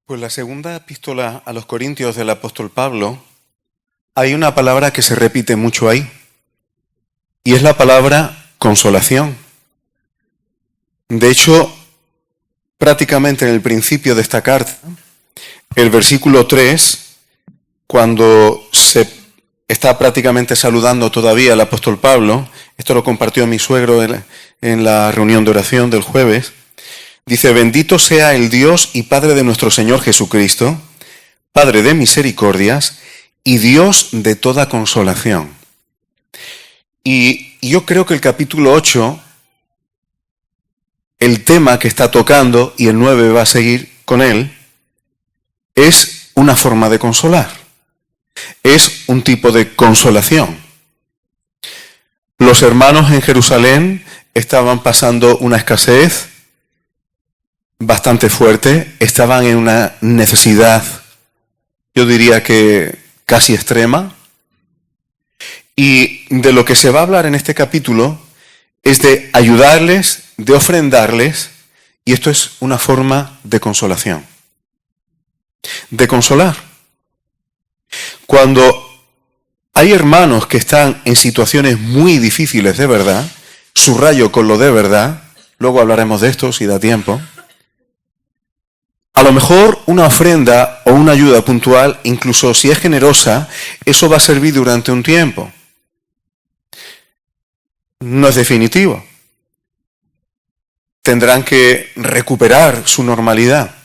Pues la segunda epístola a los Corintios del apóstol Pablo, hay una palabra que se repite mucho ahí, y es la palabra consolación. De hecho, prácticamente en el principio de esta carta, el versículo 3, cuando se está prácticamente saludando todavía al apóstol Pablo, esto lo compartió mi suegro en la reunión de oración del jueves, dice: bendito sea el Dios y Padre de nuestro Señor Jesucristo, Padre de misericordias y Dios de toda consolación. Y yo creo que el capítulo 8, el tema que está tocando, y el 9 va a seguir con él, es una forma de consolar. Es un tipo de consolación. Los hermanos en Jerusalén estaban pasando una escasez bastante fuerte, estaban en una necesidad, yo diría que casi extrema, y de lo que se va a hablar en este capítulo es de ayudarles, de ofrendarles, y esto es una forma de consolación, de consolar. Cuando hay hermanos que están en situaciones muy difíciles de verdad, subrayo con lo de verdad, luego hablaremos de esto si da tiempo. A lo mejor una ofrenda o una ayuda puntual, incluso si es generosa, eso va a servir durante un tiempo. No es definitivo. Tendrán que recuperar su normalidad.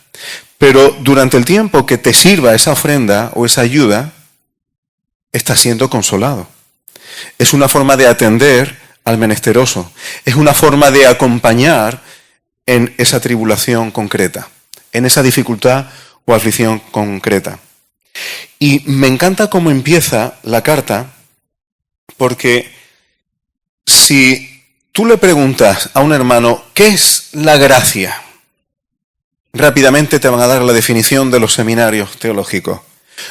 Pero durante el tiempo que te sirva esa ofrenda o esa ayuda, estás siendo consolado. Es una forma de atender al menesteroso. Es una forma de acompañar en esa tribulación concreta, en esa dificultad o aflicción concreta. Y me encanta cómo empieza la carta, porque si tú le preguntas a un hermano, ¿qué es la gracia? Rápidamente te van a dar la definición de los seminarios teológicos.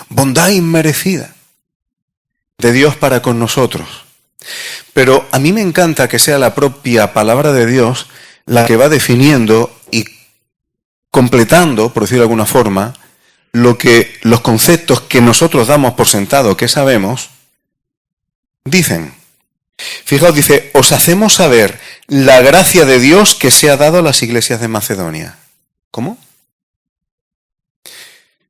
Bondad inmerecida de Dios para con nosotros. Pero a mí me encanta que sea la propia palabra de Dios la que va definiendo y completando, por decirlo de alguna forma, los conceptos que nosotros damos por sentado, que sabemos, dicen. Fijaos, dice: os hacemos saber la gracia de Dios que se ha dado a las iglesias de Macedonia. ¿Cómo?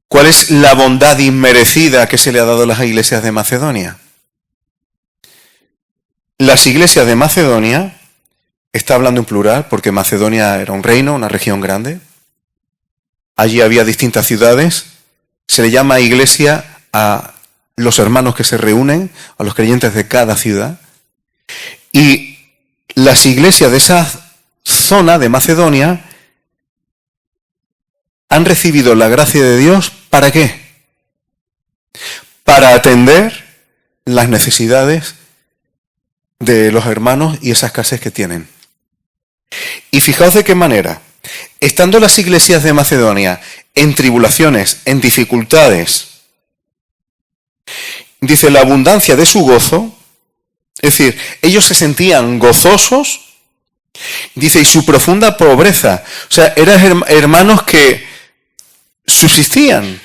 ¿Cuál es la bondad inmerecida que se le ha dado a las iglesias de Macedonia? Las iglesias de Macedonia, está hablando en plural porque Macedonia era un reino, una región grande. Allí había distintas ciudades. Se le llama iglesia a los hermanos que se reúnen, a los creyentes de cada ciudad. Y las iglesias de esa zona de Macedonia han recibido la gracia de Dios, ¿para qué? Para atender las necesidades de los hermanos y esa escasez que tienen. Y fijaos de qué manera, estando las iglesias de Macedonia en tribulaciones, en dificultades, dice la abundancia de su gozo, es decir, ellos se sentían gozosos, dice, y su profunda pobreza. O sea, eran hermanos que subsistían.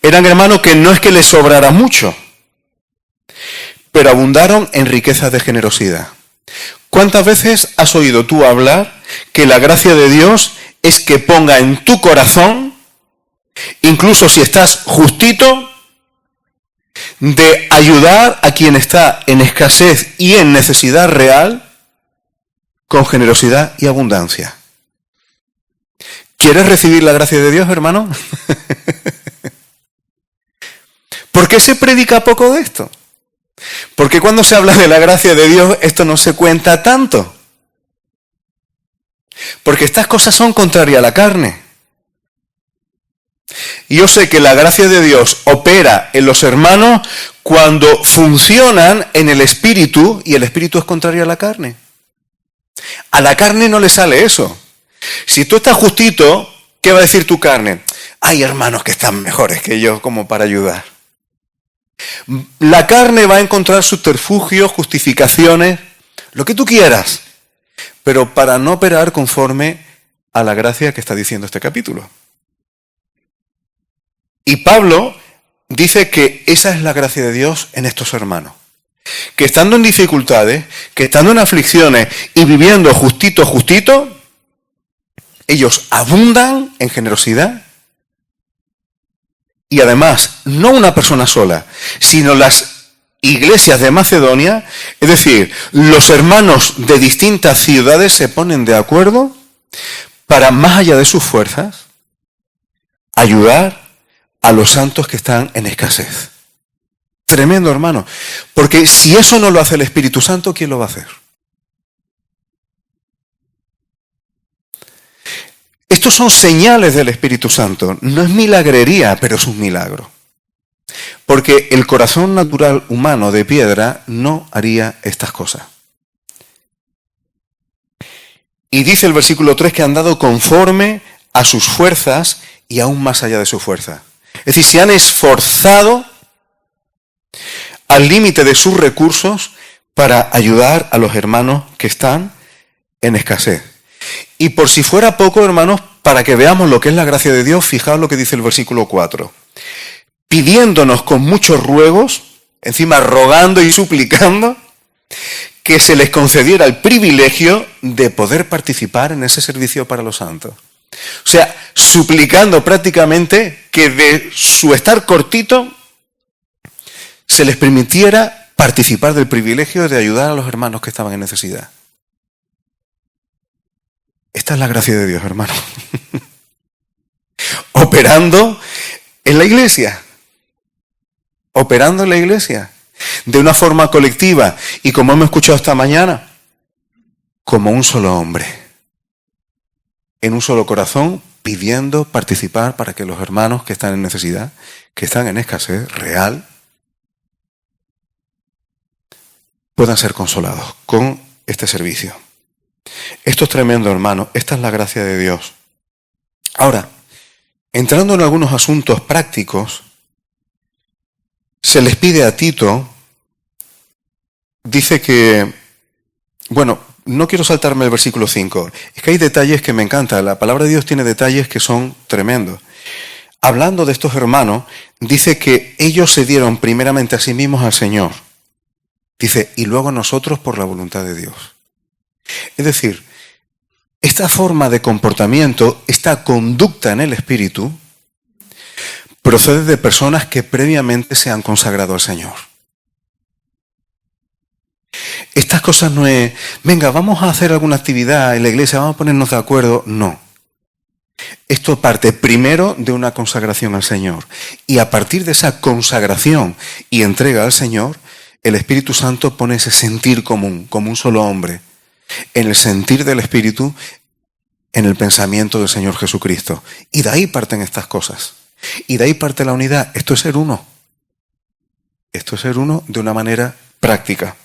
Eran hermanos que no es que les sobrara mucho, pero abundaron en riquezas de generosidad. ¿Cuántas veces has oído tú hablar que la gracia de Dios es que ponga en tu corazón, incluso si estás justito, de ayudar a quien está en escasez y en necesidad real, con generosidad y abundancia? ¿Quieres recibir la gracia de Dios, hermano? ¿Por qué se predica poco de esto? Porque cuando se habla de la gracia de Dios, esto no se cuenta tanto. Porque estas cosas son contrarias a la carne. Y yo sé que la gracia de Dios opera en los hermanos cuando funcionan en el espíritu, y el espíritu es contrario a la carne. A la carne no le sale eso. Si tú estás justito, ¿qué va a decir tu carne? Hay hermanos que están mejores que yo como para ayudar. La carne va a encontrar subterfugios, justificaciones, lo que tú quieras, pero para no operar conforme a la gracia que está diciendo este capítulo. Y Pablo dice que esa es la gracia de Dios en estos hermanos. Que estando en dificultades, que estando en aflicciones y viviendo justito, ellos abundan en generosidad. Y además, no una persona sola, sino las iglesias de Macedonia, es decir, los hermanos de distintas ciudades se ponen de acuerdo para, más allá de sus fuerzas, ayudar a los santos que están en escasez. Tremendo, hermano. Porque si eso no lo hace el Espíritu Santo, ¿quién lo va a hacer? Estos son señales del Espíritu Santo. No es milagrería, pero es un milagro. Porque el corazón natural humano de piedra no haría estas cosas. Y dice el versículo 3 que han dado conforme a sus fuerzas y aún más allá de su fuerza. Es decir, se han esforzado al límite de sus recursos para ayudar a los hermanos que están en escasez. Y por si fuera poco, hermanos, para que veamos lo que es la gracia de Dios, fijaos lo que dice el versículo 4. Pidiéndonos con muchos ruegos, encima rogando y suplicando, que se les concediera el privilegio de poder participar en ese servicio para los santos. O sea, suplicando prácticamente que de su estar cortito se les permitiera participar del privilegio de ayudar a los hermanos que estaban en necesidad. Esta es la gracia de Dios, hermano. Operando en la iglesia. Operando en la iglesia. De una forma colectiva. Y como hemos escuchado esta mañana, como un solo hombre. En un solo corazón, pidiendo participar para que los hermanos que están en necesidad, que están en escasez real, puedan ser consolados con este servicio. Esto es tremendo, hermano. Esta es la gracia de Dios. Ahora, entrando en algunos asuntos prácticos, se les pide a Tito, dice que, bueno, no quiero saltarme el versículo 5, es que hay detalles que me encantan. La palabra de Dios tiene detalles que son tremendos. Hablando de estos hermanos, dice que ellos se dieron primeramente a sí mismos al Señor. Dice, y luego a nosotros por la voluntad de Dios. Es decir, esta forma de comportamiento, esta conducta en el Espíritu, procede de personas que previamente se han consagrado al Señor. Estas cosas no es, venga, vamos a hacer alguna actividad en la iglesia, vamos a ponernos de acuerdo. No. Esto parte primero de una consagración al Señor. Y a partir de esa consagración y entrega al Señor, el Espíritu Santo pone ese sentir común, como un solo hombre, en el sentir del Espíritu, en el pensamiento del Señor Jesucristo. Y de ahí parten estas cosas. Y de ahí parte la unidad. Esto es ser uno. Esto es ser uno de una manera práctica.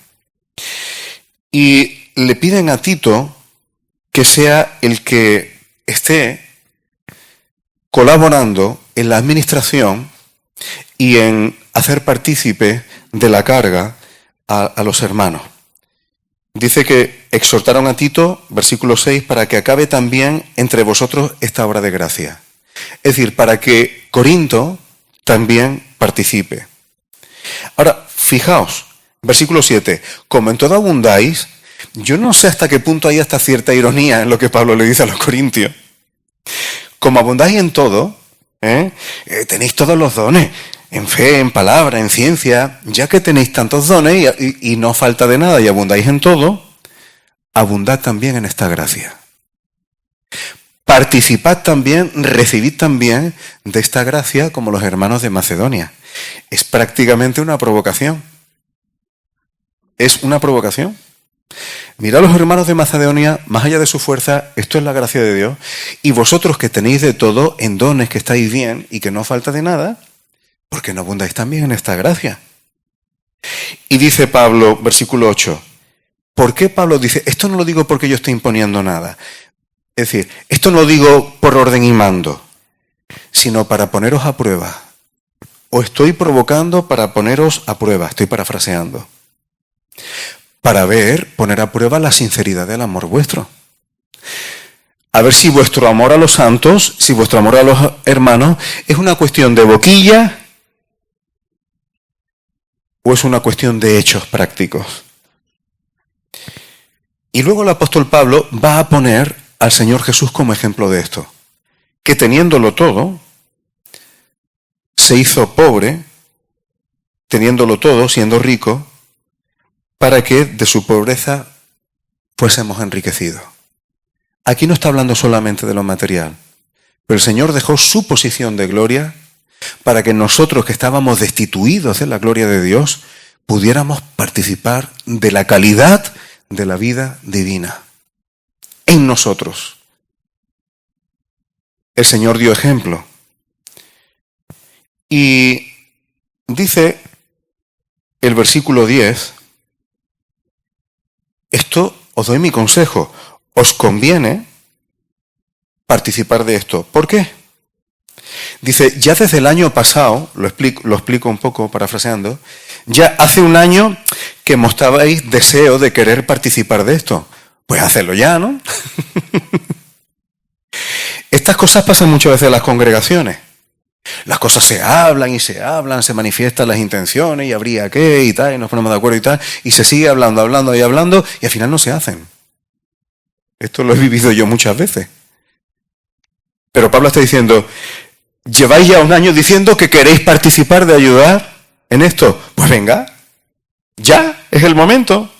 Y le piden a Tito que sea el que esté colaborando en la administración y en hacer partícipe de la carga a los hermanos. Dice que exhortaron a Tito, versículo 6, para que acabe también entre vosotros esta obra de gracia. Es decir, para que Corinto también participe. Ahora, fijaos, versículo 7, como en todo abundáis, yo no sé hasta qué punto hay hasta cierta ironía en lo que Pablo le dice a los corintios. Como abundáis en todo, tenéis todos los dones, en fe, en palabra, en ciencia, ya que tenéis tantos dones y no falta de nada y abundáis en todo, abundad también en esta gracia. Participad también, recibid también de esta gracia como los hermanos de Macedonia. Es prácticamente una provocación. Es una provocación. Mirad a los hermanos de Macedonia, más allá de su fuerza, esto es la gracia de Dios. Y vosotros que tenéis de todo, en dones que estáis bien y que no falta de nada, ¿por qué no abundáis también en esta gracia? Y dice Pablo, versículo 8, ¿por qué Pablo dice, esto no lo digo porque yo estoy imponiendo nada? Es decir, esto no lo digo por orden y mando, sino para poneros a prueba. O estoy provocando para poneros a prueba, estoy parafraseando. Para ver, poner a prueba la sinceridad del amor vuestro. A ver si vuestro amor a los santos, si vuestro amor a los hermanos es una cuestión de boquilla o es una cuestión de hechos prácticos. Y luego el apóstol Pablo va a poner al Señor Jesús como ejemplo de esto, que teniéndolo todo, se hizo pobre, teniéndolo todo, siendo rico, para que de su pobreza fuésemos enriquecidos. Aquí no está hablando solamente de lo material, pero el Señor dejó su posición de gloria para que nosotros que estábamos destituidos de la gloria de Dios pudiéramos participar de la calidad de la vida divina en nosotros. El Señor dio ejemplo. Y dice el versículo 10, esto os doy mi consejo, os conviene participar de esto. ¿Por qué? Dice, ya desde el año pasado, lo explico un poco parafraseando, ya hace un año que mostrabais deseo de querer participar de esto. Pues hacedlo ya, ¿no? Estas cosas pasan muchas veces en las congregaciones. Las cosas se hablan, se manifiestan las intenciones y habría qué y tal, y nos ponemos de acuerdo y tal, y se sigue hablando y al final no se hacen. Esto lo he vivido yo muchas veces. Pero Pablo está diciendo, lleváis ya un año diciendo que queréis participar de ayudar en esto. Pues venga, ya es el momento.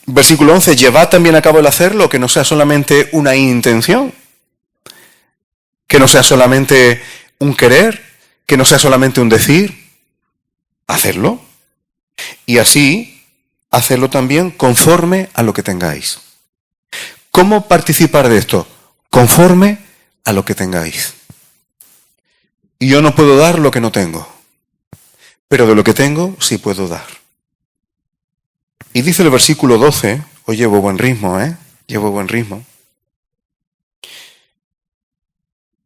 Versículo 11, llevad también a cabo el hacerlo, que no sea solamente una intención, que no sea solamente un querer, que no sea solamente un decir, hacerlo. Y así, hacerlo también conforme a lo que tengáis. ¿Cómo participar de esto? Conforme a lo que tengáis. Y yo no puedo dar lo que no tengo, pero de lo que tengo sí puedo dar. Y dice el versículo 12, hoy llevo buen ritmo, llevo buen ritmo.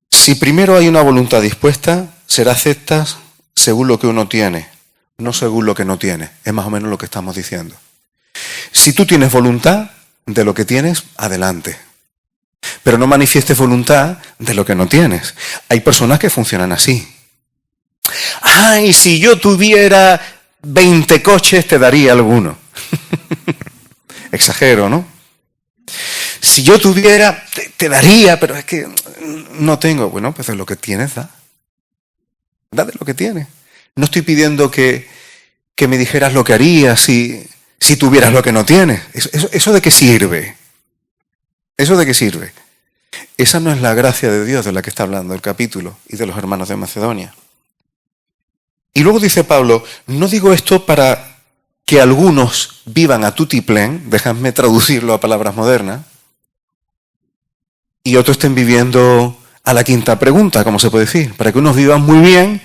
Si primero hay una voluntad dispuesta, será acepta según lo que uno tiene, no según lo que no tiene. Es más o menos lo que estamos diciendo. Si tú tienes voluntad de lo que tienes, adelante. Pero no manifiestes voluntad de lo que no tienes. Hay personas que funcionan así. Ay, si yo tuviera 20 coches, te daría alguno. Exagero, ¿no? Si yo tuviera, te daría, pero es que no tengo. Bueno, pues de lo que tienes, da. Da de lo que tienes. No estoy pidiendo que me dijeras lo que harías si tuvieras lo que no tienes. ¿Eso de qué sirve? ¿Eso de qué sirve? Esa no es la gracia de Dios de la que está hablando el capítulo y de los hermanos de Macedonia. Y luego dice Pablo, no digo esto para que algunos vivan a tutiplén, déjame traducirlo a palabras modernas, y otros estén viviendo a la quinta pregunta, como se puede decir, para que unos vivan muy bien.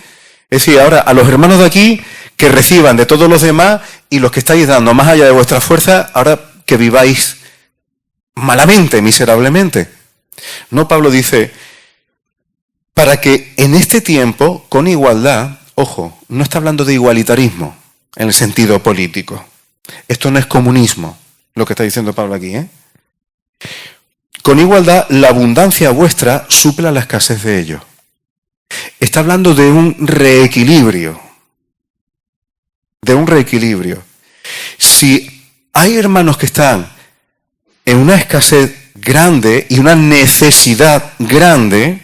Es decir, ahora a los hermanos de aquí que reciban de todos los demás y los que estáis dando más allá de vuestra fuerza, ahora que viváis malamente, miserablemente. No, Pablo dice, para que en este tiempo, con igualdad, ojo, no está hablando de igualitarismo en el sentido político. Esto no es comunismo, lo que está diciendo Pablo aquí, Con igualdad, la abundancia vuestra supla la escasez de ellos. Está hablando de un reequilibrio. De un reequilibrio. Si hay hermanos que están en una escasez grande y una necesidad grande,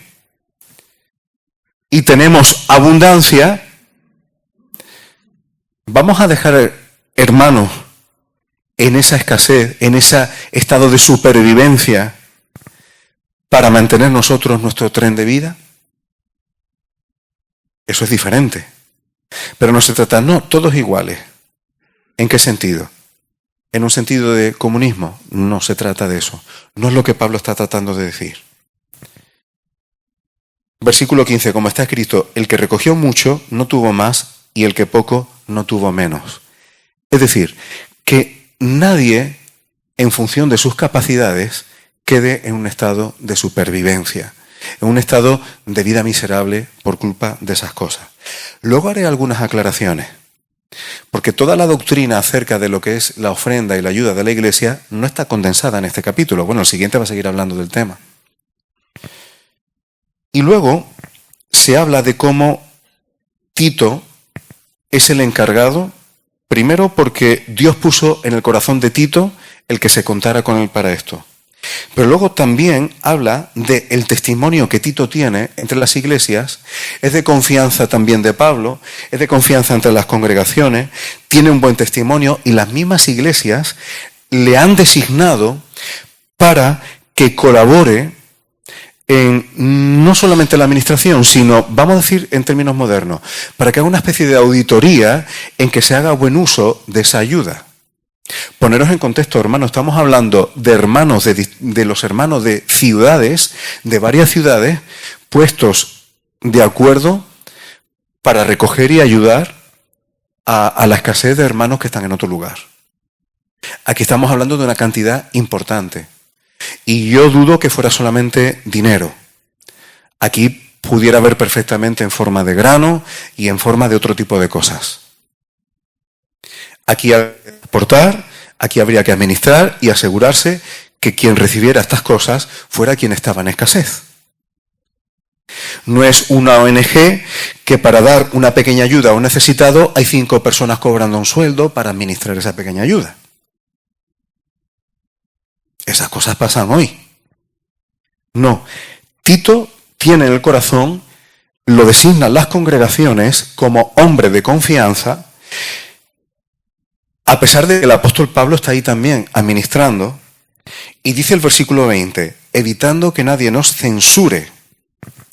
y tenemos abundancia, vamos a dejar, hermanos, en esa escasez, en ese estado de supervivencia, para mantener nosotros nuestro tren de vida. Eso es diferente. Pero no se trata, no, todos iguales. ¿En qué sentido? ¿En un sentido de comunismo? No se trata de eso. No es lo que Pablo está tratando de decir. Versículo 15, como está escrito, el que recogió mucho no tuvo más y el que poco no tuvo menos. Es decir, que nadie, en función de sus capacidades, quede en un estado de supervivencia, en un estado de vida miserable por culpa de esas cosas. Luego haré algunas aclaraciones. Porque toda la doctrina acerca de lo que es la ofrenda y la ayuda de la Iglesia no está condensada en este capítulo. Bueno, el siguiente va a seguir hablando del tema. Y luego se habla de cómo Tito es el encargado, primero porque Dios puso en el corazón de Tito el que se contara con él para esto. Pero luego también habla del testimonio que Tito tiene entre las iglesias, es de confianza también de Pablo, es de confianza entre las congregaciones, tiene un buen testimonio y las mismas iglesias le han designado para que colabore en no solamente la administración, sino, vamos a decir en términos modernos, para que haga una especie de auditoría en que se haga buen uso de esa ayuda. Poneros en contexto, hermanos, estamos hablando de hermanos, de los hermanos de ciudades, de varias ciudades, puestos de acuerdo para recoger y ayudar a la escasez de hermanos que están en otro lugar. Aquí estamos hablando de una cantidad importante. Y yo dudo que fuera solamente dinero. Aquí pudiera haber perfectamente en forma de grano y en forma de otro tipo de cosas. Aquí habría que aportar, aquí habría que administrar y asegurarse que quien recibiera estas cosas fuera quien estaba en escasez. No es una ONG que para dar una pequeña ayuda a un necesitado hay 5 personas cobrando un sueldo para administrar esa pequeña ayuda. Esas cosas pasan hoy. No. Tito tiene en el corazón, lo designan las congregaciones como hombre de confianza, a pesar de que el apóstol Pablo está ahí también administrando, y dice el versículo 20, evitando que nadie nos censure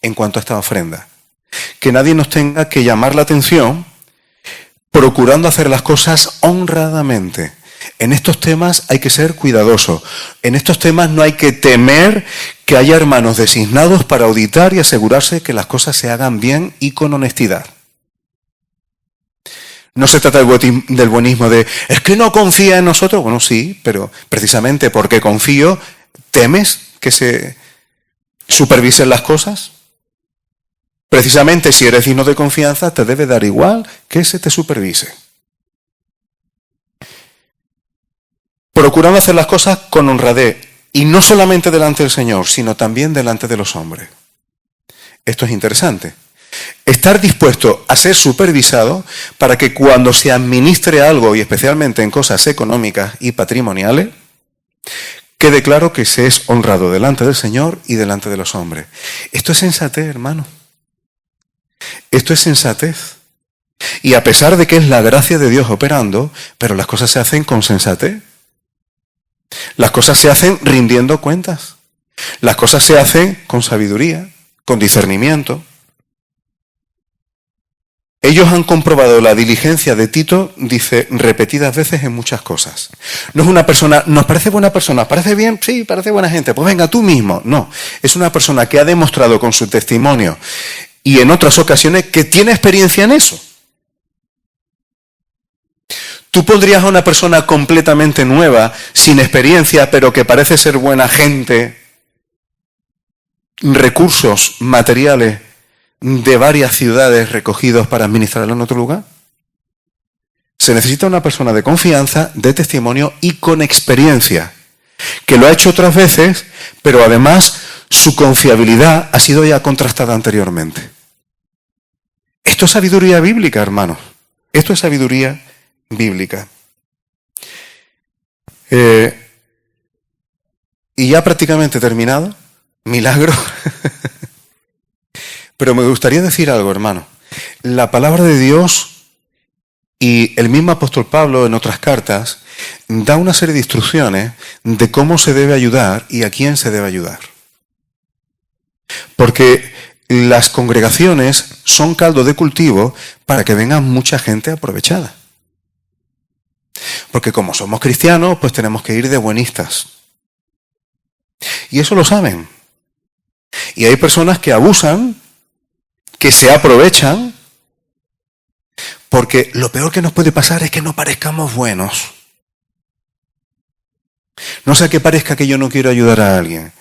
en cuanto a esta ofrenda, que nadie nos tenga que llamar la atención, procurando hacer las cosas honradamente. En estos temas hay que ser cuidadoso. En estos temas no hay que temer que haya hermanos designados para auditar y asegurarse que las cosas se hagan bien y con honestidad. No se trata del buenismo de, es que no confía en nosotros. Bueno, sí, pero precisamente porque confío, ¿temes que se supervisen las cosas? Precisamente si eres digno de confianza, te debe dar igual que se te supervise. Procurando hacer las cosas con honradez, y no solamente delante del Señor, sino también delante de los hombres. Esto es interesante. Estar dispuesto a ser supervisado para que cuando se administre algo, y especialmente en cosas económicas y patrimoniales, quede claro que se es honrado delante del Señor y delante de los hombres. Esto es sensatez, hermano. Esto es sensatez. Y a pesar de que es la gracia de Dios operando, pero las cosas se hacen con sensatez. Las cosas se hacen rindiendo cuentas. Las cosas se hacen con sabiduría, con discernimiento. Ellos han comprobado la diligencia de Tito, dice, repetidas veces en muchas cosas. No es una persona, ¿nos parece buena persona? ¿Parece bien? Sí, parece buena gente. Pues venga, tú mismo. No, es una persona que ha demostrado con su testimonio y en otras ocasiones que tiene experiencia en eso. Tú pondrías a una persona completamente nueva, sin experiencia, pero que parece ser buena gente, recursos materiales de varias ciudades recogidos para administrarlo en otro lugar. Se necesita una persona de confianza, de testimonio y con experiencia, que lo ha hecho otras veces, pero además su confiabilidad ha sido ya contrastada anteriormente. Esto es sabiduría bíblica, hermanos. Esto es sabiduría bíblica. Y ya prácticamente terminado. Milagro. Pero me gustaría decir algo, hermano. La palabra de Dios y el mismo apóstol Pablo en otras cartas da una serie de instrucciones de cómo se debe ayudar y a quién se debe ayudar. Porque las congregaciones son caldo de cultivo para que venga mucha gente aprovechada. Porque como somos cristianos, pues tenemos que ir de buenistas. Y eso lo saben. Y hay personas que abusan, que se aprovechan, porque lo peor que nos puede pasar es que no parezcamos buenos. No sea que parezca que yo no quiero ayudar a alguien.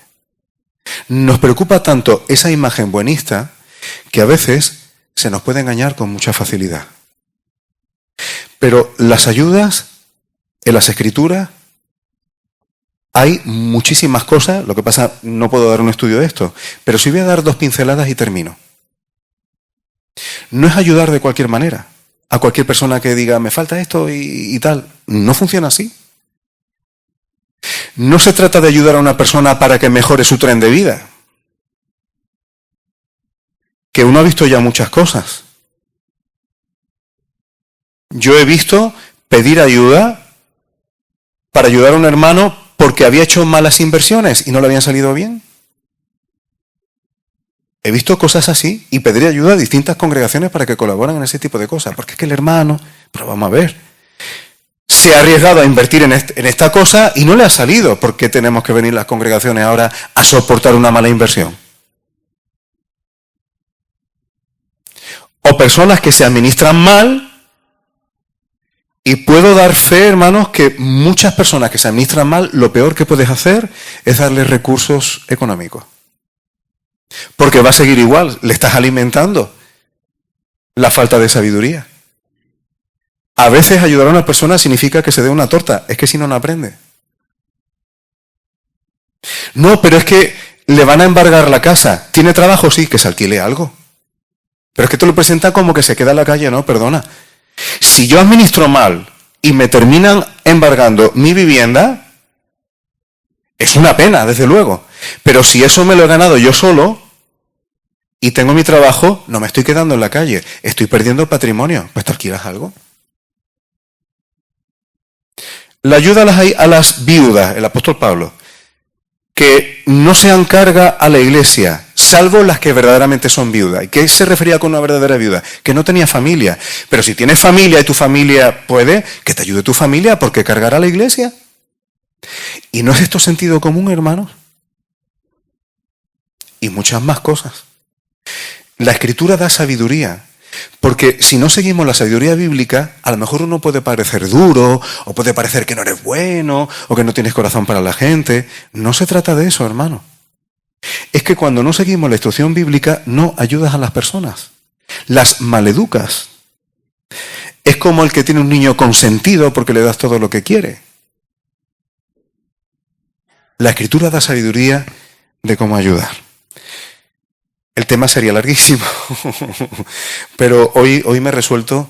Nos preocupa tanto esa imagen buenista que a veces se nos puede engañar con mucha facilidad. Pero las ayudas en las Escrituras hay muchísimas cosas, lo que pasa, no puedo dar un estudio de esto, pero sí voy a dar 2 pinceladas y termino. No es ayudar de cualquier manera a cualquier persona que diga, me falta esto y tal. No funciona así. No se trata de ayudar a una persona para que mejore su tren de vida. Que uno ha visto ya muchas cosas. Yo he visto pedir ayuda para ayudar a un hermano porque había hecho malas inversiones y no le habían salido bien. He visto cosas así y pedir ayuda a distintas congregaciones para que colaboren en ese tipo de cosas. Porque es que el hermano, pero vamos a ver, se ha arriesgado a invertir en esta cosa y no le ha salido. ¿Por qué tenemos que venir las congregaciones ahora a soportar una mala inversión? O personas que se administran mal. Y puedo dar fe, hermanos, que muchas personas que se administran mal, lo peor que puedes hacer es darles recursos económicos. Porque va a seguir igual, le estás alimentando la falta de sabiduría. A veces ayudar a una persona significa que se dé una torta, es que si no, no aprende. No, pero es que le van a embargar la casa. ¿Tiene trabajo? Sí, que se alquile algo. Pero es que te lo presenta como que se queda en la calle, no, perdona. Si yo administro mal y me terminan embargando mi vivienda, es una pena, desde luego. Pero si eso me lo he ganado yo solo y tengo mi trabajo, no me estoy quedando en la calle, estoy perdiendo patrimonio. Pues te alquilas algo. La ayuda a las viudas, el apóstol Pablo, que no sean carga a la iglesia, salvo las que verdaderamente son viudas. ¿Y qué se refería con una verdadera viuda? Que no tenía familia. Pero si tienes familia y tu familia puede, que te ayude tu familia, porque cargará a la iglesia. ¿Y no es esto sentido común, hermanos? Y muchas más cosas. La Escritura da sabiduría. Porque si no seguimos la sabiduría bíblica, a lo mejor uno puede parecer duro, o puede parecer que no eres bueno, o que no tienes corazón para la gente. No se trata de eso, hermano. Es que cuando no seguimos la instrucción bíblica, no ayudas a las personas. Las maleducas. Es como el que tiene un niño consentido porque le das todo lo que quiere. La Escritura da sabiduría de cómo ayudar. El tema sería larguísimo, pero hoy me he resuelto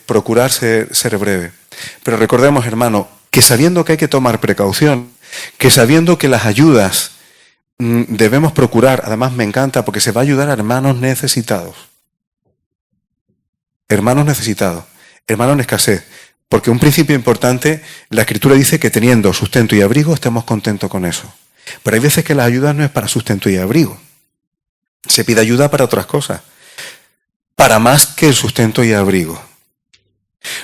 procurar ser breve. Pero recordemos, hermano, que sabiendo que hay que tomar precaución, que sabiendo que las ayudas debemos procurar, además me encanta porque se va a ayudar a hermanos necesitados. Hermanos necesitados, hermanos en escasez. Porque un principio importante, la Escritura dice que teniendo sustento y abrigo estemos contentos con eso. Pero hay veces que las ayudas no es para sustento y abrigo. Se pide ayuda para otras cosas, para más que el sustento y abrigo.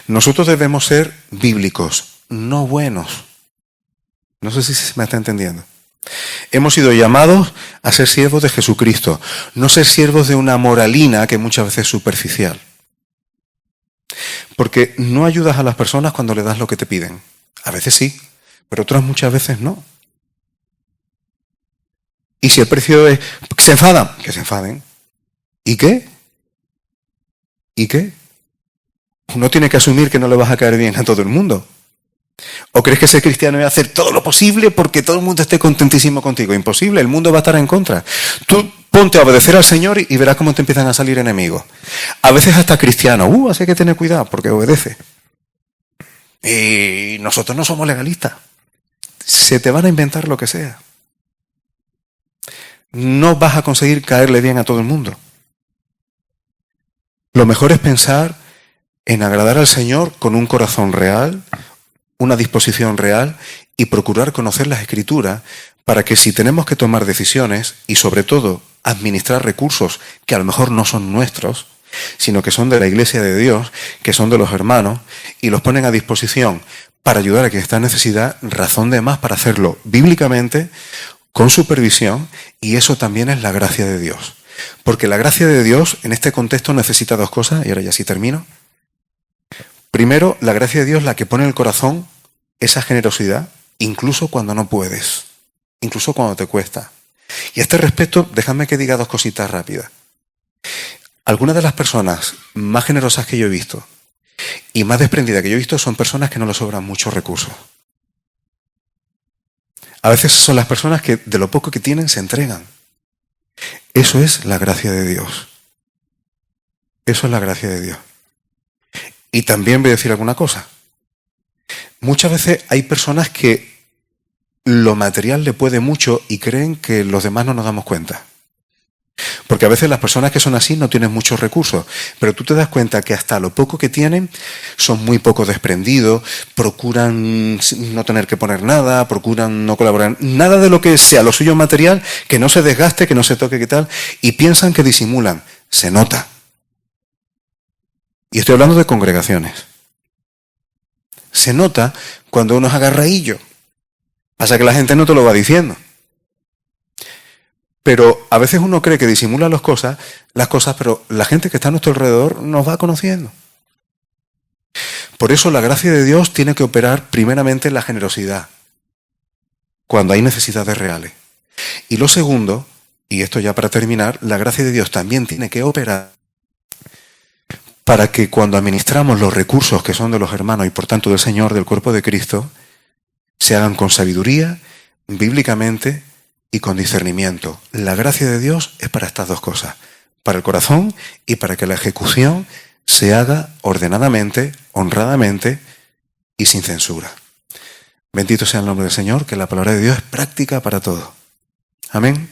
Nosotros debemos ser bíblicos, no buenos. No sé si se me está entendiendo. Hemos sido llamados a ser siervos de Jesucristo, no ser siervos de una moralina que muchas veces es superficial. Porque no ayudas a las personas cuando le das lo que te piden. A veces sí, pero otras muchas veces no. Y si el precio es... que se enfadan, que se enfaden. ¿Y qué? ¿Y qué? Uno tiene que asumir que no le vas a caer bien a todo el mundo. ¿O crees que ser cristiano es hacer todo lo posible porque todo el mundo esté contentísimo contigo? Imposible, el mundo va a estar en contra. Tú ponte a obedecer al Señor y verás cómo te empiezan a salir enemigos. A veces hasta cristianos. Así hay que tener cuidado porque obedece. Y nosotros no somos legalistas. Se te van a inventar lo que sea. No vas a conseguir caerle bien a todo el mundo. Lo mejor es pensar en agradar al Señor con un corazón real, una disposición real y procurar conocer las Escrituras para que si tenemos que tomar decisiones y sobre todo administrar recursos que a lo mejor no son nuestros, sino que son de la Iglesia de Dios, que son de los hermanos y los ponen a disposición para ayudar a quien está en necesidad, razón de más para hacerlo bíblicamente, con supervisión, y eso también es la gracia de Dios. Porque la gracia de Dios en este contexto necesita 2 cosas, y ahora ya sí termino. Primero, la gracia de Dios, la que pone en el corazón esa generosidad, incluso cuando no puedes, incluso cuando te cuesta. Y a este respecto, déjame que diga 2 cositas rápidas. Algunas de las personas más generosas que yo he visto y más desprendida que yo he visto son personas que no les sobran muchos recursos. A veces son las personas que de lo poco que tienen se entregan. Eso es la gracia de Dios. Eso es la gracia de Dios. Y también voy a decir alguna cosa. Muchas veces hay personas que lo material le puede mucho y creen que los demás no nos damos cuenta. Porque a veces las personas que son así no tienen muchos recursos, pero tú te das cuenta que hasta lo poco que tienen son muy poco desprendidos, procuran no tener que poner nada, procuran no colaborar, nada de lo que sea lo suyo material, que no se desgaste, que no se toque, que tal, y piensan que disimulan. Se nota. Y estoy hablando de congregaciones. Se nota cuando uno es agarraillo. Pasa que la gente no te lo va diciendo. Pero a veces uno cree que disimula las cosas, pero la gente que está a nuestro alrededor nos va conociendo. Por eso la gracia de Dios tiene que operar primeramente en la generosidad, cuando hay necesidades reales. Y lo segundo, y esto ya para terminar, la gracia de Dios también tiene que operar para que cuando administramos los recursos que son de los hermanos y por tanto del Señor, del cuerpo de Cristo, se hagan con sabiduría, bíblicamente y con discernimiento. La gracia de Dios es para estas dos cosas, para el corazón y para que la ejecución se haga ordenadamente, honradamente y sin censura. Bendito sea el nombre del Señor, que la palabra de Dios es práctica para todo. Amén.